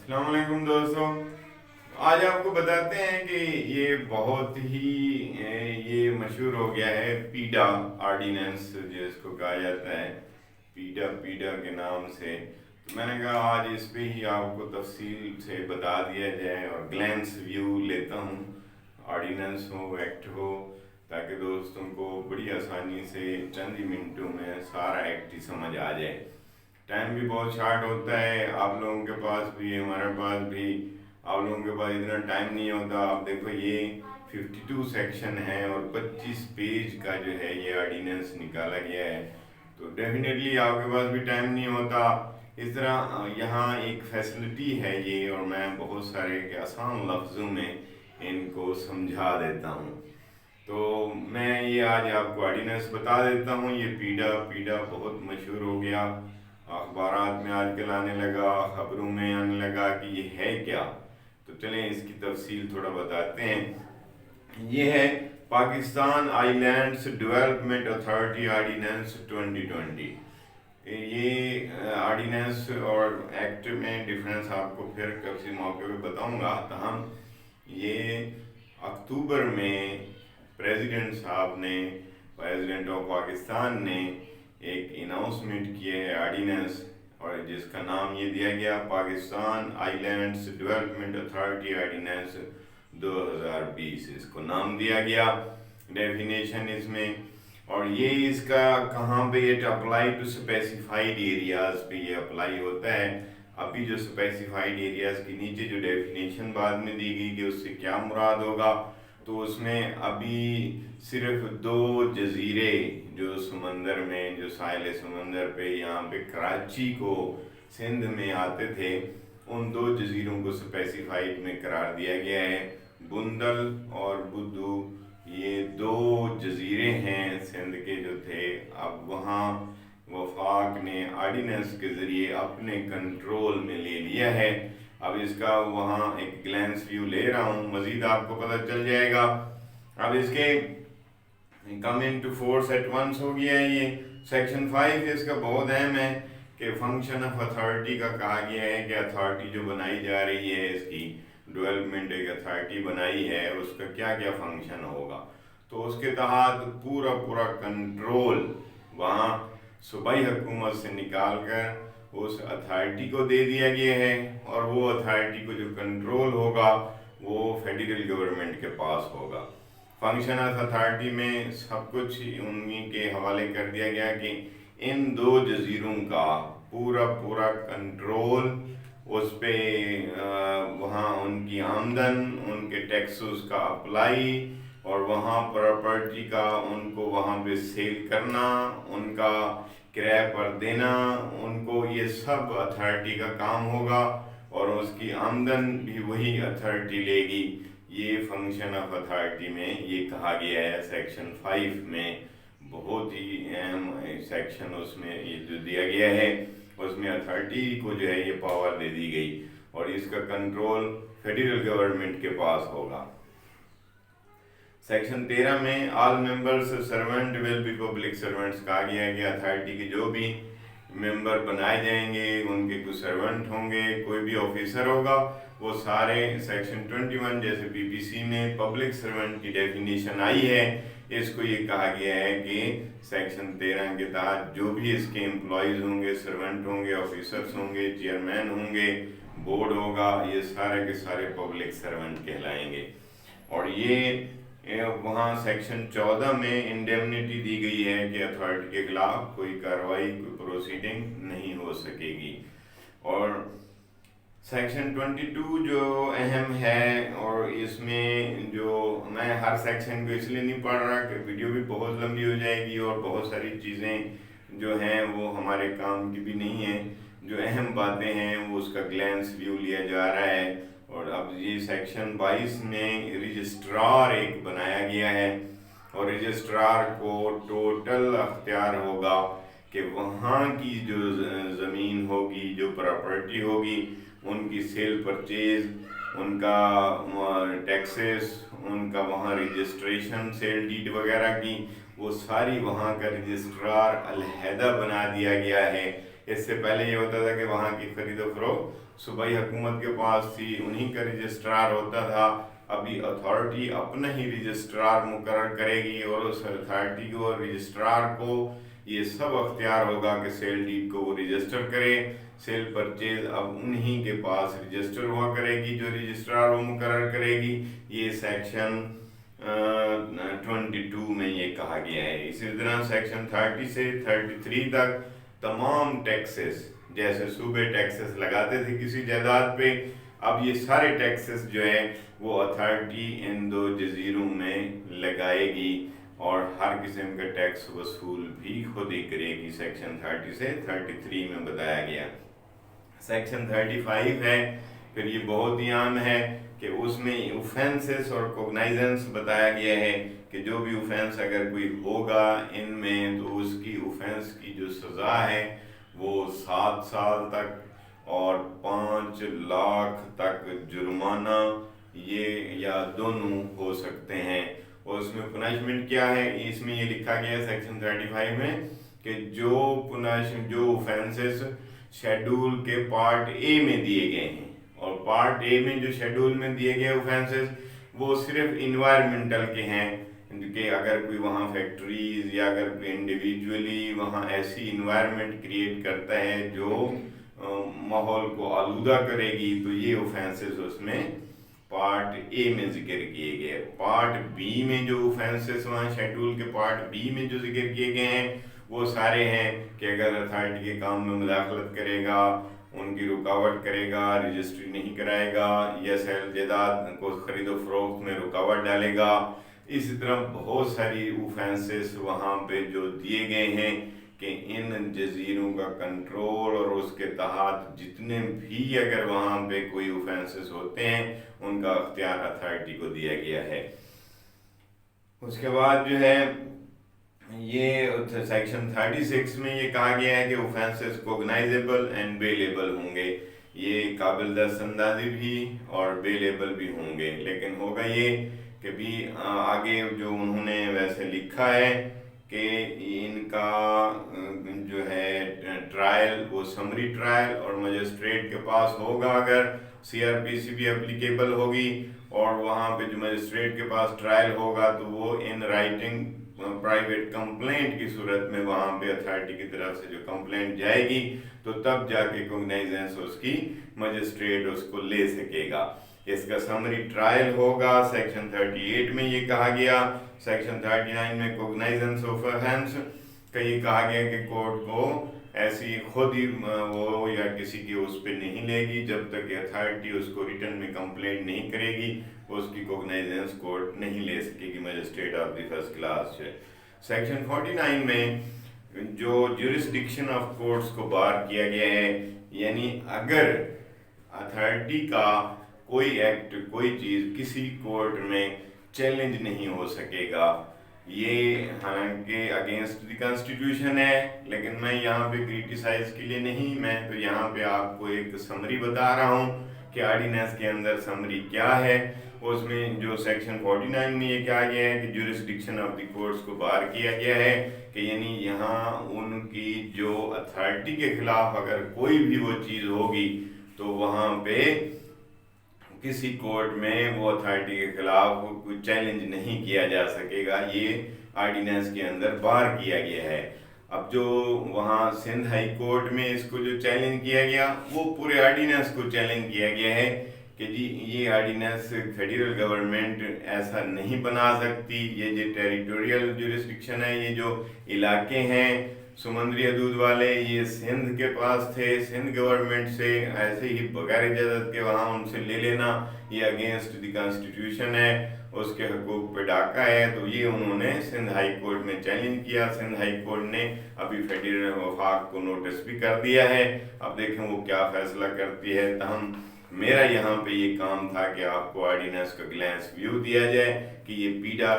अस्सलाम वालेकुम दोस्तों। आज आपको बताते हैं कि ये बहुत ही ये मशहूर हो गया है पीडा आर्डिनेंस जिसको कहा जाता है पीडा पीडा के नाम से। तो मैंने कहा आज इस पे ही आपको तफसील से बता दिया जाए और ग्लैंस व्यू लेता हूँ। आर्डिनेंस हो एक्ट हो ताकि दोस्तों को बड़ी आसानी से चंद ही मिनटों में सारा एक्ट ही समझ आ जाए। टाइम भी बहुत शार्ट होता है, आप लोगों के पास भी हमारे पास भी। आप लोगों के पास इतना टाइम नहीं होता। आप देखो ये 52 सेक्शन है और 25 पेज का जो है ये ऑर्डिनेंस निकाला गया है। तो डेफिनेटली आपके पास भी टाइम नहीं होता। इस तरह यहाँ एक फैसिलिटी है ये, और मैं बहुत सारे के आसान लफ्ज़ों में इनको समझा देता हूँ। तो मैं ये आज आपको ऑर्डिनेंस बता देता हूँ। ये पीडा पीडा बहुत मशहूर हो गया, अखबारात में आजकल आने लगा, खबरों में आने लगा कि ये है क्या। तो चलें इसकी तफसील थोड़ा बताते हैं। ये है Pakistan islands development authority ordinance 2020। ये ऑर्डिनेंस और एक्ट में डिफरेंस आपको फिर किसी मौके पे बताऊंगा। तहम ये अक्टूबर में प्रेसिडेंट ऑफ पाकिस्तान ने एक अनाउंसमेंट किया है ऑर्डिनेंस, और जिसका नाम ये दिया गया Pakistan islands development authority ordinance 2020। इसको नाम दिया गया। डेफिनेशन इसमें, और ये इसका कहाँ पे it apply to specified areas पे ये अप्लाई होता है। अभी जो स्पेसिफाइड एरियाज के नीचे जो डेफिनेशन बाद में दी गई कि उससे क्या मुराद होगा, तो उसमें अभी सिर्फ 2 जजीरे जो समंदर में, जो साहिल समंदर पे यहाँ पे कराची को सिंध में आते थे, उन 2 जजीरों को स्पेसिफाइड में करार दिया गया है। बुंदल और बुद्धू ये 2 जजीरे हैं सिंध के जो थे। अब वहाँ वफाक ने ऑर्डिनेंस के ज़रिए अपने कंट्रोल में ले लिया है। अब इसका वहाँ एक ग्लैंस व्यू ले रहा हूँ, मज़ीद आपको पता चल जाएगा। अब इसके कम इन टू फोर्स एट वंस हो गया है। ये सेक्शन 5 इसका बहुत अहम है कि फंक्शन ऑफ अथॉरिटी का कहा गया है कि अथॉरिटी जो बनाई जा रही है, इसकी डेवलपमेंट एक अथॉरिटी बनाई है, उसका क्या क्या फंक्शन होगा। तो उसके तहत पूरा पूरा कंट्रोल वहाँ सूबाई हुकूमत से निकाल कर उस अथॉरिटी को दे दिया गया है, और वो अथॉरिटी को जो कंट्रोल होगा वो फेडरल गवर्नमेंट के पास होगा। फंक्शन ऑफ अथॉरिटी में सब कुछ उन्हीं के हवाले कर दिया गया कि इन 2 जजीरों का पूरा पूरा कंट्रोल, उस पे वहाँ उनकी आमदन, उनके टैक्सेस का अप्लाई, और वहाँ प्रॉपर्टी का उनको वहाँ पे सेल करना, उनका किराए पर देना, उनको ये सब अथॉरिटी का काम होगा, और उसकी आमदन भी वही अथॉरिटी लेगी। ये फंक्शन ऑफ अथॉरिटी में ये कहा गया है सेक्शन 5 में। बहुत ही अहम सेक्शन उसमें ये जो दिया गया है, उसमें अथॉरिटी को जो है ये पावर दे दी गई, और इसका कंट्रोल फेडरल गवर्नमेंट के पास होगा। सेक्शन 13 में all members servant will be public servants कहा गया है कि अथॉरिटी के जो भी मेंबर बनाए जाएंगे उनके कुछ सर्वेंट होंगे, कोई भी ऑफिसर होगा, वो सारे सेक्शन 21 जैसे पीपीसी में पब्लिक सर्वेंट की डेफिनेशन आई है, इसको ये कहा गया है कि सेक्शन 13 के तहत जो भी इसके एम्प्लॉयज़ होंगे, सर्वेंट होंगे, ऑफिसर्स होंगे, चेयरमैन होंगे, बोर्ड होगा, ये सारे के सारे पब्लिक सर्वेंट कहलाएंगे। और ये वहाँ सेक्शन 14 में इंडेमनिटी दी गई है कि अथॉरिटी के खिलाफ कोई कार्रवाई, कोई प्रोसीडिंग नहीं हो सकेगी। और सेक्शन 22 जो अहम है, और इसमें जो मैं हर सेक्शन को इसलिए नहीं पढ़ रहा कि वीडियो भी बहुत लंबी हो जाएगी, और बहुत सारी चीज़ें जो हैं वो हमारे काम की भी नहीं है। जो अहम बातें हैं वो उसका ग्लैंस व्यू लिया जा रहा है। और अब ये सेक्शन 22 में रजिस्ट्रार एक बनाया गया है, और रजिस्ट्रार को टोटल अख्तियार होगा कि वहाँ की जो ज़मीन होगी, जो प्रॉपर्टी होगी, उनकी सेल परचेज, उनका टैक्सेस, उनका वहाँ रजिस्ट्रेशन, सेल डीड वगैरह की, वो सारी वहाँ का रजिस्ट्रार अलहदा बना दिया गया है। اس سے پہلے یہ ہوتا تھا کہ وہاں کی خرید و فروخت صوبائی حکومت کے پاس تھی، انہی کا رجسٹرار ہوتا تھا۔ ابھی اتھارٹی اپنا ہی رجسٹرار مقرر کرے گی اور اس اتھارٹی کو اور رجسٹرار کو یہ سب اختیار ہوگا کہ سیل ڈیڈ کو وہ رجسٹر کرے۔ سیل پرچیز اب انہی کے پاس رجسٹر ہوا کرے گی، جو رجسٹرار وہ مقرر کرے گی۔ یہ سیکشن 22 میں یہ کہا گیا ہے۔ اسی طرح سیکشن 30 سے 33 تک تمام ٹیکسز، جیسے صوبے ٹیکسز لگاتے تھے کسی جائیداد پہ، اب یہ سارے ٹیکسز جو ہے وہ اتھارٹی ان 2 جزیروں میں لگائے گی اور ہر قسم کا ٹیکس وصول بھی خود ہی کرے گی۔ سیکشن 30 سے 33 میں بتایا گیا۔ سیکشن 35 ہے، پھر یہ بہت ہی عام ہے کہ اس میں اوفینسز اور کوگنائزنس بتایا گیا ہے کہ جو بھی اوفینس اگر کوئی ہوگا ان میں تو اس کی اوفینس کی جو سزا ہے وہ 7 سال تک اور 5 لاکھ تک جرمانہ، یہ یا دونوں ہو سکتے ہیں۔ اور اس میں پنشمنٹ کیا ہے، اس میں یہ لکھا گیا ہے سیکشن 35 میں کہ جو اوفینسز شیڈول کے پارٹ اے میں دیے گئے ہیں، اور پارٹ اے میں جو شیڈول میں دیے گئے اوفینسز وہ صرف انوائرمنٹل کے ہیں کہ اگر کوئی وہاں فیکٹریز یا اگر کوئی انڈیویجولی وہاں ایسی انوائرمنٹ کریٹ کرتا ہے جو ماحول کو آلودہ کرے گی تو یہ اوفینسز اس میں پارٹ اے میں ذکر کیے گئے۔ پارٹ بی میں جو اوفینسز وہاں شیڈول کے پارٹ بی میں جو ذکر کیے گئے ہیں وہ سارے ہیں کہ اگر اتھارٹی کے کام میں مداخلت کرے گا، ان کی رکاوٹ کرے گا، رجسٹری نہیں کرائے گا، یا سیل جائیداد کو خرید و فروخت میں رکاوٹ ڈالے گا۔ اسی طرح بہت ساری اوفینسز وہاں پہ جو دیے گئے ہیں کہ ان جزیروں کا کنٹرول اور اس کے تحت جتنے بھی اگر وہاں پہ کوئی اوفینسز ہوتے ہیں ان کا اختیار اتھارٹی کو دیا گیا ہے۔ اس کے بعد جو ہے یہ سیکشن 36 میں یہ کہا گیا ہے کہ اوفینسز کوگنائزیبل اینڈ بیلیبل ہوں گے، یہ قابل دست اندازی بھی اور بیلیبل بھی ہوں گے، لیکن ہوگا یہ کہ بھی آگے جو انہوں نے ویسے لکھا ہے کہ ان کا جو ہے ٹرائل وہ سمری ٹرائل اور مجسٹریٹ کے پاس ہوگا، اگر سی آر پی سی بھی اپلیکیبل ہوگی اور وہاں پہ جو مجسٹریٹ کے پاس ٹرائل ہوگا تو وہ ان رائٹنگ پرائیویٹ کمپلینٹ کی صورت میں وہاں پہ اتھارٹی کی طرف سے جو کمپلینٹ جائے گی تو تب جا کے کوگنائزنس اس کی مجسٹریٹ اس کو لے سکے گا۔ اس کا سمری ٹرائل ہوگا، سیکشن 38 میں یہ کہا گیا۔ سیکشن 39 میں کوگنائزنس آف اوفینس کا یہ کہا گیا کہ کورٹ کو ایسی خود ہی وہ یا کسی کی اس پہ نہیں لے گی جب تک کہ اتھارٹی اس کو ریٹن میں کمپلینٹ نہیں کرے گی، اس کی کوگنائزنس کورٹ نہیں لے سکے گی، magistrate of the first class ہے۔ سیکشن 49 میں جو جورسڈکشن آف کورٹس کو بار کیا گیا ہے، یعنی اگر اتھارٹی کا کوئی ایکٹ کوئی چیز کسی کورٹ میں چیلنج نہیں ہو سکے گا، یہ حالانکہ اگینسٹ دی کانسٹیٹیوشن ہے، لیکن میں یہاں پہ کریٹیسائز کے لیے نہیں، میں تو یہاں پہ آپ کو ایک سمری بتا رہا ہوں کہ آرڈیننس کے اندر سمری کیا ہے۔ اس میں جو سیکشن 49 میں یہ کہا گیا ہے کہ جورسڈکشن آف دی کورٹس کو بار کیا گیا ہے کہ یعنی یہاں ان کی جو اتھارٹی کے خلاف اگر کوئی بھی وہ چیز ہوگی تو وہاں پہ کسی کورٹ میں وہ اتھارٹی کے خلاف کوئی چیلنج نہیں کیا جا سکے گا، یہ آرڈیننس کے اندر بار کیا گیا ہے۔ اب جو وہاں سندھ ہائی کورٹ میں اس کو جو چیلنج کیا گیا وہ پورے آرڈیننس کو چیلنج کیا گیا ہے کہ جی یہ آرڈیننس فیڈرل گورنمنٹ ایسا نہیں بنا سکتی، یہ جو ٹیریٹوریل جورسڈکشن ہے، یہ جو علاقے ہیں سمندری حدود والے یہ سندھ کے پاس تھے، سندھ گورنمنٹ سے ایسے ہی بغیر اجازت کے وہاں ان سے لے لینا یہ اگینسٹ دی کانسٹیٹیوشن ہے، اس کے حقوق پہ ڈاکہ ہے، تو یہ انہوں نے سندھ ہائی کورٹ میں چیلنج کیا۔ سندھ ہائی کورٹ نے ابھی فیڈرل وفاق کو نوٹس بھی کر دیا ہے، اب دیکھیں وہ کیا فیصلہ کرتی ہے۔ تاہم میرا یہاں پہ یہ کام تھا کہ آپ کو آرڈیننس کا گلینس ویو دیا جائے کہ یہ پیڈا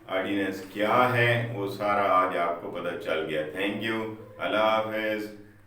آرڈیننس کیا ہے، وہ سارا آج آپ کو پتہ چل گیا۔ تھینک یو، اللہ حافظ۔